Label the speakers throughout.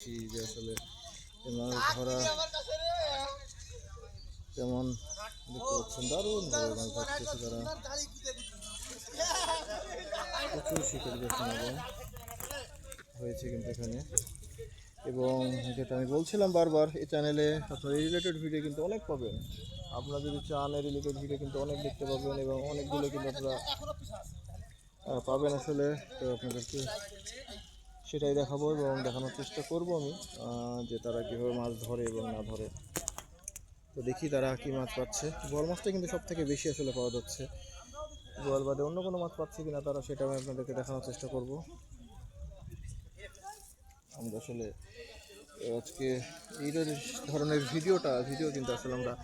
Speaker 1: দেখছি যে আসলে মাছ ধরা কেমন দেখতে পাচ্ছেন, দারুণভাবে মাছ ধরতেছে তারা। প্রচুর শিকারীদের সমাগম হয়েছে কিন্তু এখানে। এবং যেটা আমি বলছিলাম বারবার, এই চ্যানেলে আপনারা এই রিলেটেড ভিডিও কিন্তু অনেক পাবেন। আপনারা যদি চান এই রিলেটেড ভিডিও কিন্তু অনেক দেখতে পাবেন এবং অনেকগুলো কিন্তু আপনারা পাবেন আসলে। তো আপনাদেরকে সেটাই দেখাবো এবং দেখানোর চেষ্টা করব আমি, যে তারা কীভাবে মাছ ধরে এবং না ধরে। তো দেখি তারা কী মাছ পাচ্ছে। বোয়াল মাছটা কিন্তু সব থেকে বেশি আসলে পাওয়া যাচ্ছে। বোয়াল বাদে অন্য কোনো মাছ পাচ্ছে কিনা তারা, সেটা আমি আপনাদেরকে দেখানোর চেষ্টা করব। আমরা আসলে আজকে এই ধরনের ভিডিও কিন্তু আসলে আমরা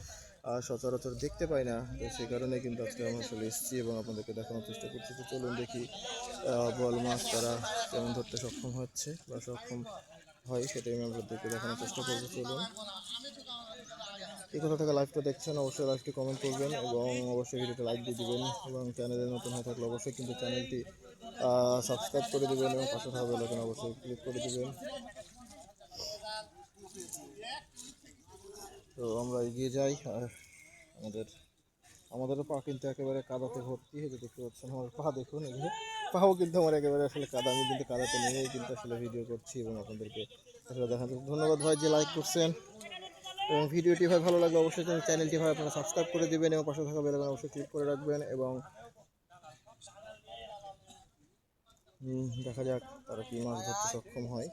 Speaker 1: সচরাচর দেখতে পাই না। তো সেই কারণে কিন্তু আজকে আমরা আসলে এসেছি এবং আপনাদেরকে দেখানোর চেষ্টা করছি। তো চলুন দেখি বোয়াল মাছ তারা কেমন ধরতে সক্ষম হচ্ছে বা সক্ষম হয়, সেটাই আমি আপনাদেরকে দেখানোর চেষ্টা করবো। চলুন, এই কোথা থেকে লাইভটা দেখছেন অবশ্যই লাইভটি কমেন্ট করবেন এবং অবশ্যই ভিডিওতে লাইক দিয়ে দেবেন এবং চ্যানেলে নতুন হয়ে থাকলে অবশ্যই কিন্তু চ্যানেলটি সাবস্ক্রাইব করে দেবেন এবং পাশে থাকা বেল আইকন অবশ্যই ক্লিক করে দেবেন। তো আমরা এগিয়ে যাই। আর আমাদেরও পা কিন্তু একেবারে কাদাতে ভর্তি হয়ে দেখতে পাচ্ছেন। আমার পা দেখুন, এগুলো পাও কিন্তু আমার একেবারে আসলে কাদা। আমি কিন্তু কাদাতে নেমেই কিন্তু আসলে ভিডিও করছি এবং আপনাদেরকে আসলে দেখাতে। ধন্যবাদ ভাই যে লাইক করছেন এবং ভিডিওটি ভাই ভালো লাগলে অবশ্যই চ্যানেলটি ভাই আপনারা সাবস্ক্রাইব করে দেবেন এবং পাশে থাকা বেল আইকন অবশ্যই ক্লিক করে রাখবেন। এবং দেখা যাক তারা কি মাছ ধরতে সক্ষম হয়,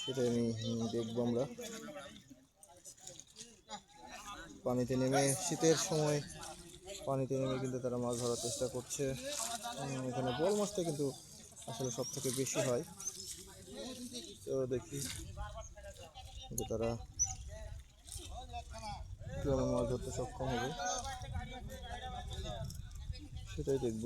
Speaker 1: সেটাই আমি দেখবো। আমরা পানিতে নেমে, শীতের সময় পানিতে নেমে কিন্তু তারা মাছ ধরার চেষ্টা করছে। এখানে বোয়াল মাছটা কিন্তু আসলে সব থেকে বেশি হয়। তো দেখি যে তারা কীভাবে মাছ ধরতে সক্ষম হবে, সেটাই দেখব।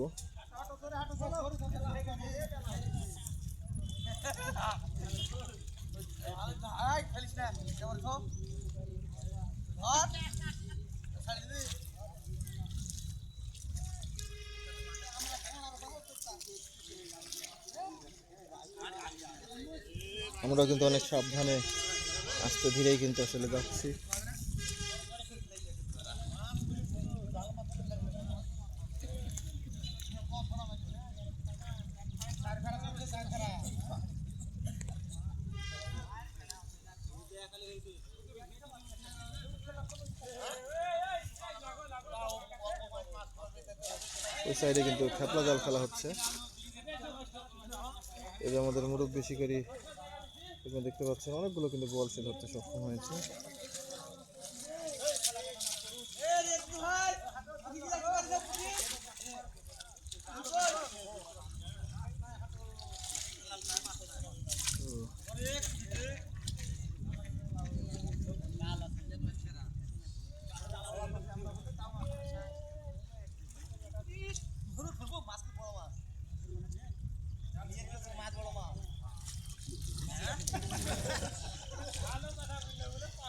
Speaker 1: আমরা কিন্তু অনেক সাবধানে আস্তে ধীরেই কিন্তু আসলে যাচ্ছি। ওই সাইডে কিন্তু খেপলা জাল খেলা হচ্ছে। এই যে আমাদের মুরব্বী শিকারী দেখতে পাচ্ছেন, অনেকগুলো কিন্তু বোয়াল সে ধরতে সক্ষম হয়েছে।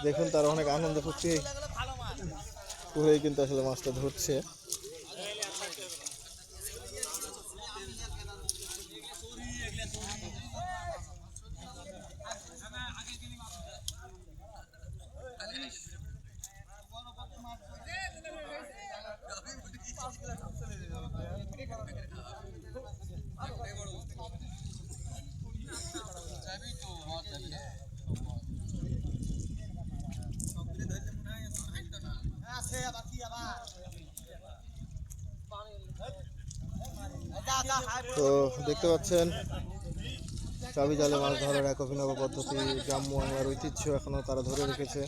Speaker 1: দেখুন তারা অনেক আনন্দ ফুর্তি করেই কিন্তু আসলে মাছটা ধরছে। তো দেখতে পাচ্ছেন চাবি জালে মাছ ধরার এক অভিনব পদ্ধতি, গ্রাম্য বাংলার ঐতিহ্য এখনো তারা ধরে রেখেছে।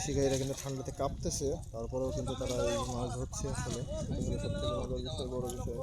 Speaker 1: শিকারীরা কিন্তু ঠান্ডাতে কাঁপতেছে, তারপরেও কিন্তু তারা এই মাছ ধরছে। আসলে সব থেকে মজার বিষয়, বড় বিষয়।